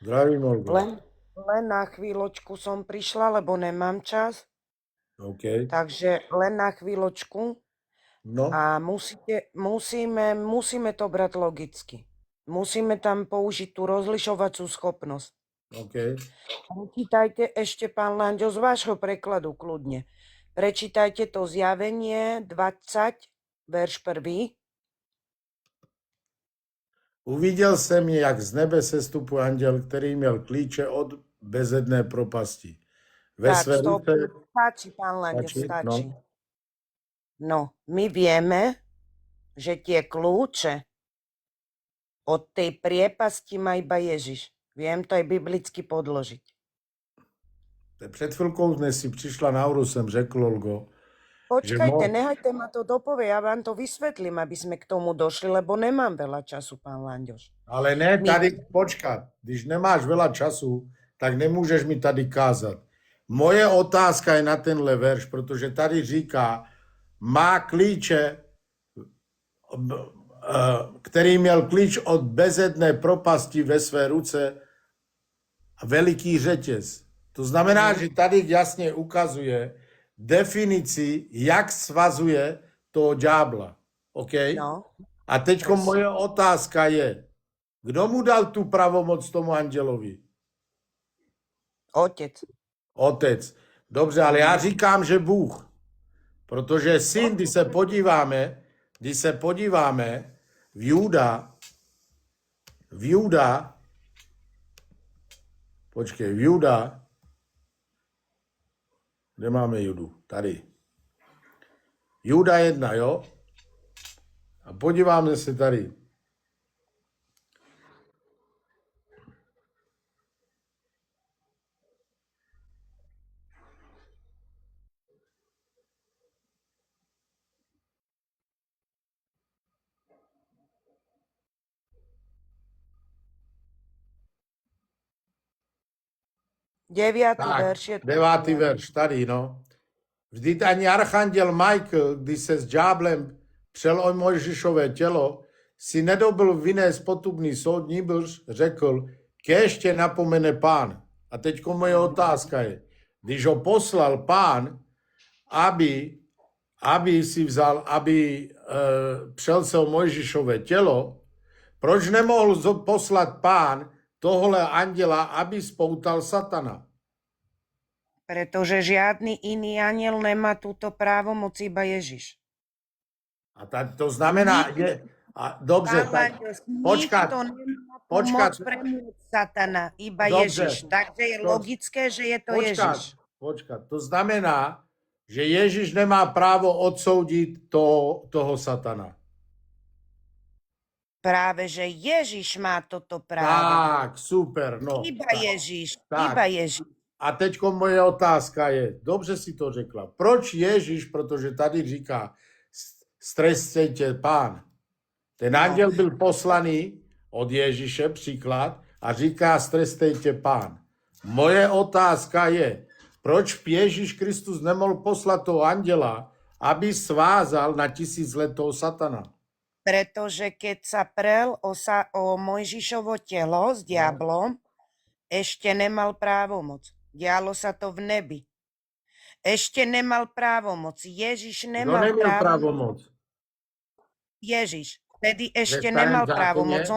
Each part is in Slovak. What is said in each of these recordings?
Zdravím, Olgo. Len na chvíľočku som prišla, lebo nemám čas. OK. Takže len na chvíľočku. No, A musíme to brať logicky. Musíme tam použiť tú rozlišovacú schopnosť. OK. Prečítajte ešte, pán Lanďo, z vášho prekladu kľudne. Prečítajte to Zjavenie 20, verš 1. Uviděl jsem, jak z nebe sestupuje anděl, který měl klíče od bezedné propasti. Ve své ruce... Stačí, pán Lanďo, stačí. No. No, my vieme, že tie kľúče od tej priepasti má iba Ježiš. Viem to aj biblicky podložiť. Před chvilkou dnes si přišla nahoru, jsem řekl, Olgo. Počkajte, nehajte ma to dopovie, ja vám to vysvetlím, aby sme k tomu došli, lebo nemám veľa času, pán Lanďoš. Ale ne, tady počkat. Když nemáš veľa času, tak nemůžeš mi tady kázat. Moje otázka je na tenhle verš, protože tady říká, má klíče, který měl klíč od bezedné propasti ve své ruce a veliký řetěz. To znamená, že tady jasně ukazuje definici, jak svazuje toho ďábla. OK? No. A teďko moje otázka je, kdo mu dal tu pravomoc tomu andělovi? Otec. Otec. Dobře, ale já říkám, že Bůh. Protože syn, když se podíváme v Juda, kde máme Judu? Tady. Juda 1, jo? A podíváme se tady. Devátý verš, tady, no. Vždyť ani archanděl Michael, když se s ďáblem přel o Mojžišové tělo, si nedobil vynést potupný soud, nýbrž řekl, kéž tě napomene pán. A teďko moje otázka je, když ho poslal pán, aby přel se o Mojžišové tělo, proč nemohl poslat pán tohle anděla, aby spoutal satana? Pretože žiadny iný anjel nemá túto právomoc, iba Ježiš. A to znamená, dobře, počkat. Premôcť satana, iba Dobře. Ježiš. Takže je logické, že je to Ježiš. Počkat. To znamená, že Ježiš nemá právo odsoudit toho satana. Práve, že Ježiš má toto právo. Tak, super, no. Iba tak. Ježiš, Tak. iba Ježiš. A teďko moje otázka je, dobře si to řekla, proč Ježíš, protože tady říká, stresejte pán. Ten anděl byl poslaný od Ježíše, příklad, a říká, stresejte pán. Moje otázka je, proč Ježíš Kristus nemohl poslat toho anděla, aby svázal na 1000 let toho satana? Pretože keď sa prel o Mojžišovo telo s diablom, ešte nemal právomoc. Dialo sa to v nebi. Ešte nemal právomoc. Ježiš nemal právomoc. Ježiš. Vtedy ešte nemal právomoc.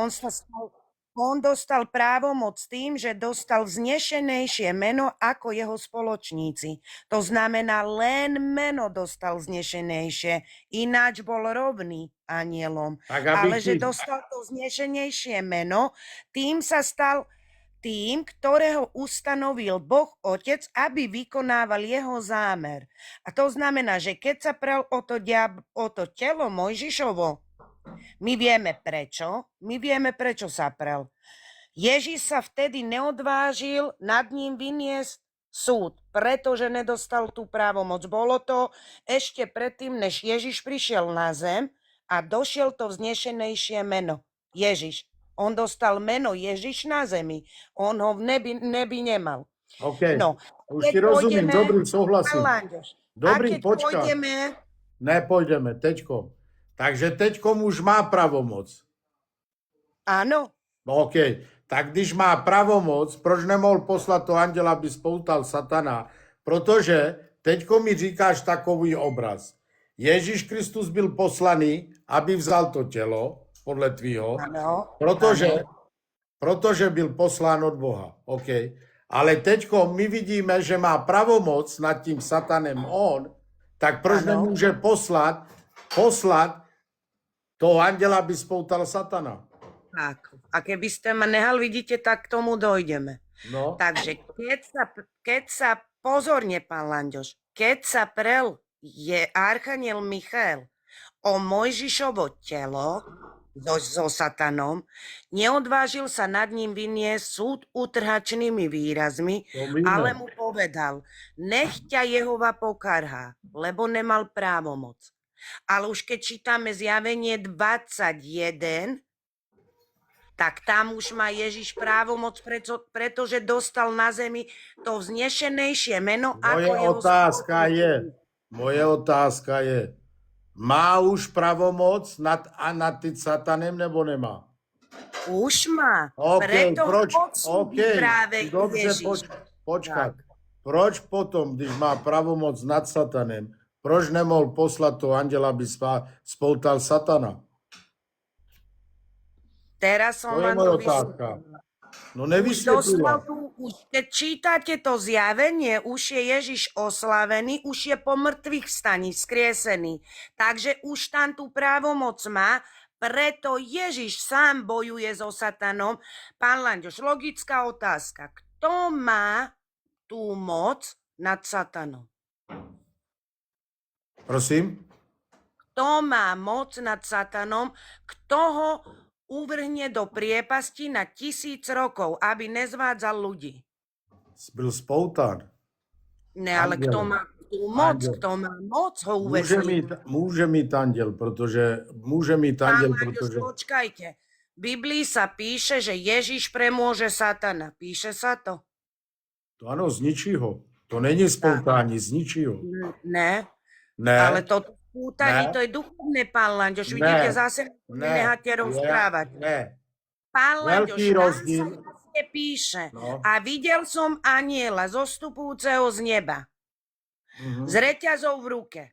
On dostal právomoc tým, že dostal vznešenejšie meno ako jeho spoločníci. To znamená, len meno dostal vznešenejšie. Ináč bol rovný anielom. Ale že dostal to vznešenejšie meno, tým sa stal tým, ktorého ustanovil Boh Otec, aby vykonával jeho zámer. A to znamená, že keď sa prel o to telo Mojžišovo, my vieme prečo sa prel. Ježiš sa vtedy neodvážil nad ním vyniesť súd, pretože nedostal tú právomoc. Bolo to ešte predtým, než Ježiš prišiel na zem a došiel to vznešenejšie meno. Ježiš. On dostal meno Ježiš na zemi. On ho v nebi nemal. OK, no, už ti rozumím, dobrý, súhlasím. Dobrý, počkaj. Nepôjdeme, teďko. Takže teďko už má pravomoc. Áno. OK, tak když má pravomoc, proč nemohl poslat to anděla, aby spoutal satana? Protože teďko mi říkáš takový obraz. Ježíš Kristus byl poslaný, aby vzal to tělo, podle tvýho, Áno. protože byl poslán od Boha. OK. Ale teďko my vidíme, že má pravomoc nad tím satanem on, tak proč Ano. nemůže poslat toho anděla, aby spoutal satana? Tak. A keby ste ma nehal, vidíte, tak k tomu dojdeme. No. Takže keď sa pozorne, pán Lanďoš, keď sa prel je archaniel Michael o Mojžišovo telo so satanom, neodvážil sa nad ním vyniesť súd utrhačnými výrazmi, ale mu povedal, nech ťa Jehova pokarhá, lebo nemal právomoc. Ale už keď čítame Zjavenie 21, tak tam už má Ježiš právomoc, pretože dostal na zemi to vznešenejšie meno, ako jeho Moje otázka je, má už pravomoc nad tým satanem, nebo nemá? Už má. Okay, Preto proč? odsúdi práve Dobře, Ježiš. počkat. Proč potom, když má pravomoc nad satanem, proč nemohl poslat to anděla, aby spoutal satana? Teraz som To je vám moja to otázka. No Už nevysvetlila. keď čítate to Zjavenie, už je Ježiš oslavený, už je po mŕtvych vstaní, vzkriesený. Takže už tam tú právomoc má, preto Ježiš sám bojuje so satanom. Pán Lanďoš, logická otázka. Kto má tú moc nad satanom? Prosím? Kto má moc nad satanom? Kto ho uvrhne do priepasti na 1000 rokov, aby nezvádzal ľudí? Byl spoután. Ne, ale Anděl. kto má tú moc, Anděl. kto má moc ho uväzniť? Může mít anděl, protože Počkajte. V Biblii sa píše, že Ježiš premôže satana. Píše sa to? To ano, z ničího. To není spoutání, z ničího. Ne, Ne. ale to spútanie, Ne. to je duchovné, pán Lanďoš. Ne. Vidíte, zase Ne. necháte rozprávať. Ne. Pán Lanďoš, Veľký tam rozdiel. sa jasne píše. No. A videl som aniela zostupujúceho z neba, Mhm. s reťazou v ruke.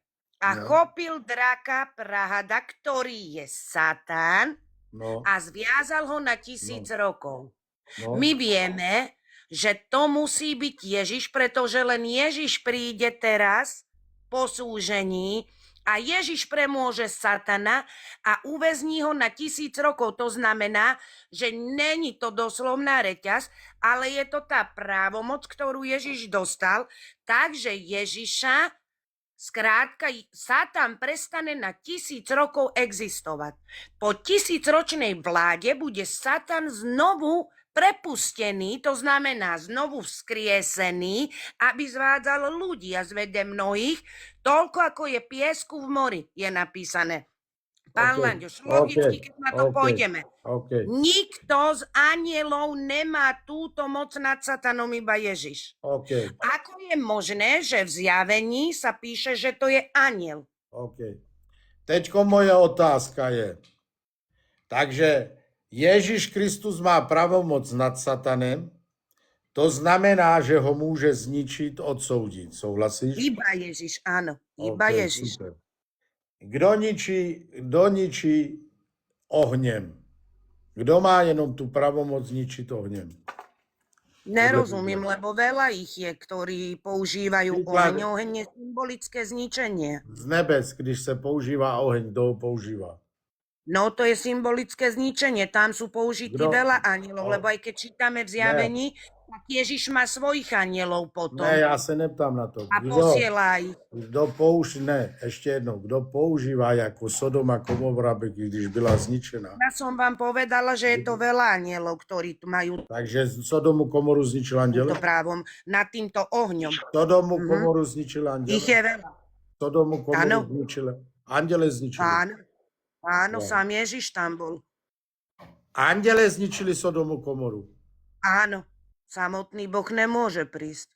A No. chopil draka Prahada, ktorý je Satan, No. a zviazal ho na 1000 rokov. No. My vieme, že to musí byť Ježiš, pretože len Ježiš príde teraz po súžení a Ježiš premôže satana a uväzní ho na 1000 rokov. To znamená, že není to doslovná reťaz, ale je to tá právomoc, ktorú Ježiš dostal, takže Ježiša skrátka, Satan prestane na 1000 rokov existovať. Po 1000-ročnej vláde bude Satan znovu prepustený, to znamená znovu vzkriesený, aby zvádzal ľudí a zvede mnohých, toľko ako je piesku v mori, je napísané. Pán Lanďoš, logicky, keď na to pôjdeme. Okay. Nikto z anielov nemá túto moc nad satanom, iba Ježiš. Okay. Ako je možné, že v Zjavení sa píše, že to je aniel? OK. Teďko moje otázka je, takže Ježíš Kristus má pravomoc nad satanem, to znamená, že ho môže zničiť, odsoudiť. Souhlasíš? Iba Ježiš, áno. Iba Ježiš. Super. Kdo ničí ohněm? Kdo má jenom tu pravomoc ničiť ohněm? Nerozumím, lebo veľa ich je, ktorí používajú oheň. Oheň je symbolické zničenie. Z nebes, když se používá oheň, kdo ho používá? No, to je symbolické zničenie. Tam sú použití veľa anielov, lebo aj keď čítame v Zjavení, tak Ježiš má svojich anielov potom. Ne, já se neptám na to. A posiela ich. Ještě jednou, kdo používá jako Sodoma Gomorra, když byla zničená? Ja som vám povedala, že je to veľa anielov, ktorí tu majú Takže Sodomu Gomoru zničil anděle? to právom nad týmto ohňom. Sodomu Gomoru zničil anděle? Ich je veľa. Sodomu Gomoru zničil. Anděle zničili. Áno, sám Ježiš tam bol. Anděle zničili Sodomu Gomoru. Áno, samotný Boh nemôže prísť.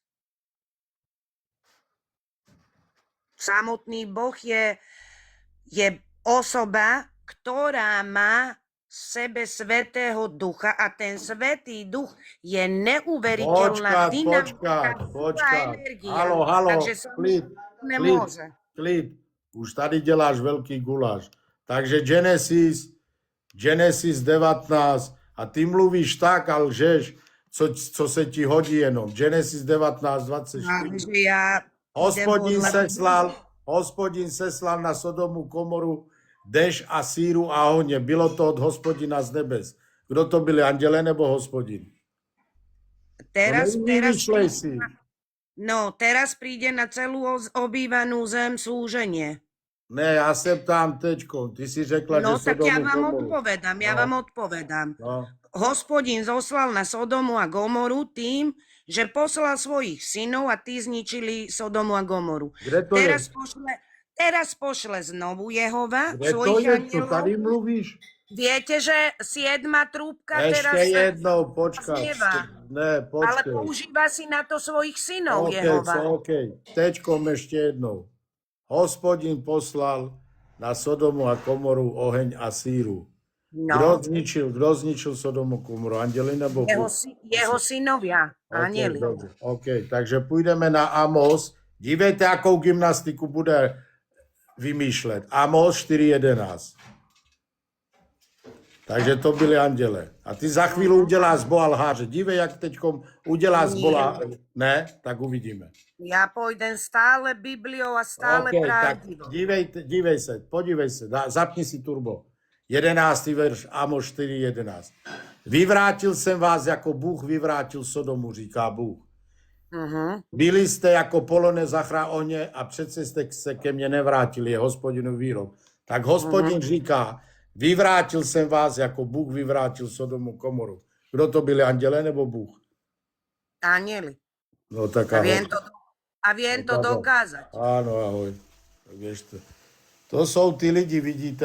Samotný Boh je osoba, ktorá má sebe Svätého Ducha a ten Svätý Duch je neuveriteľná dynamická Počkať. energia. Halo, Takže sa klid, nemôže. klid. Už tady děláš veľký guláš. Takže Genesis 19 a ty mluvíš tak a lžeš, co se ti hodí jenom. Genesis 19:24. Takže ja Hospodin seslal na Sodomu Komoru dešť a síru a ohně. Bylo to od Hospodina z nebes. Kdo to byli, anděle nebo Hospodin? Teraz si. No, teraz príde na celú obývanú zem súženie. Ne, já se ptám teďko. Ty si řekla, No, že tak ja Sodomu vám Komoru. odpovedám. No. Hospodin zoslal na Sodomu a Gomoru tým, že poslal svojich synov a tí zničili Sodomu a Gomoru. Kde to Teraz pošle znovu Jehova Kde to svojich je, co anielov. tady mluvíš? Viete, že 7. trúbka teraz Ešte jednou, počkaj. znieva. Ne, Ale počkej. používa si na to svojich synov OK. Jehova. Teďkom ešte jednou. Hospodin poslal na Sodomu a Komoru oheň a síru. No, Kdo zničil Sodomu a Komoru? Anděli nebo Bůh? jeho synovia, anieli. OK, takže půjdeme na Amos. Dívejte, jakou gymnastiku bude vymýšlet. Amos 4:11. Takže to byli anděle. A ty za chvíli uděláš z Boha lháře. Dívej, jak teďkom uděláš z Boha. Ne? Tak uvidíme. Ja pôjdem stále Bibliou a stále OK, tak pravdivo. podívej se, zapni si turbo. 11. verš, Amos 4:11. Vyvrátil jsem vás, jako Bůh vyvrátil Sodomu, říká Bůh. Byli jste jako polone zachrá ohně a přece jste se ke mně nevrátili, je Hospodinův výrok. Tak Hospodin říká, vyvrátil jsem vás, jako Bůh vyvrátil Sodomu Komoru. Kdo to byli, anděle nebo Bůh? Anieli. No tak A viem to dokázať. Áno, ahoj. Tak vieš to. To sú tí lidi, vidíte,